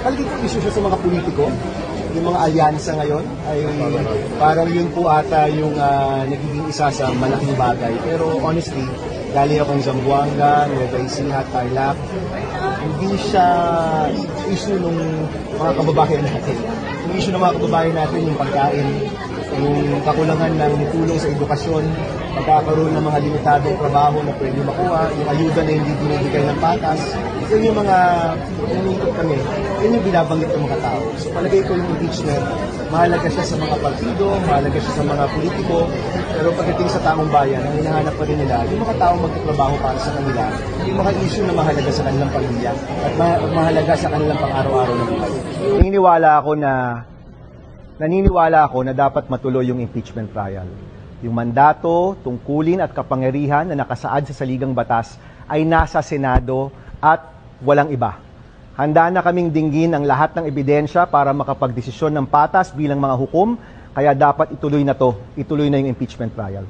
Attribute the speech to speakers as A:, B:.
A: palagi ko issue siya sa mga politiko. Yung mga alyansa ngayon ay parang yun po ata yung nagiging isa sa malaking bagay. Pero honestly, galing akong Zamboanga, Nueva Ecija, Tarlac, hindi siya issue ng mga kababayan natin. Yung issue ng mga kababayan natin, yung pagkain, yung kakulangan ng tulong sa edukasyon, pagkakaroon ng mga limitadong trabaho na pwede makuha, yung ayuda na hindi binibigay ng patas. Yun yung mga umiikot kami. Yun yung binabanggit ng mga tao. So palagay ko yung impeachment, mahalaga siya sa mga partido, mahalaga siya sa mga politiko, pero pagdating sa taong bayan, ang hinahanap pa rin nila, yung mga taong magtatrabaho para sa kanila, yung mga issue na mahalaga sa kanilang pamilya at mahalaga sa kanilang pang-araw-araw na buhay. Naniniwala ako na dapat matuloy yung impeachment trial. Yung mandato, tungkulin at kapangyarihan na nakasaad sa saligang batas ay nasa Senado at walang iba. Handa na kaming dinggin ang lahat ng ebidensya para makapagdesisyon ng patas bilang mga hukom, kaya dapat ituloy na yung impeachment trial.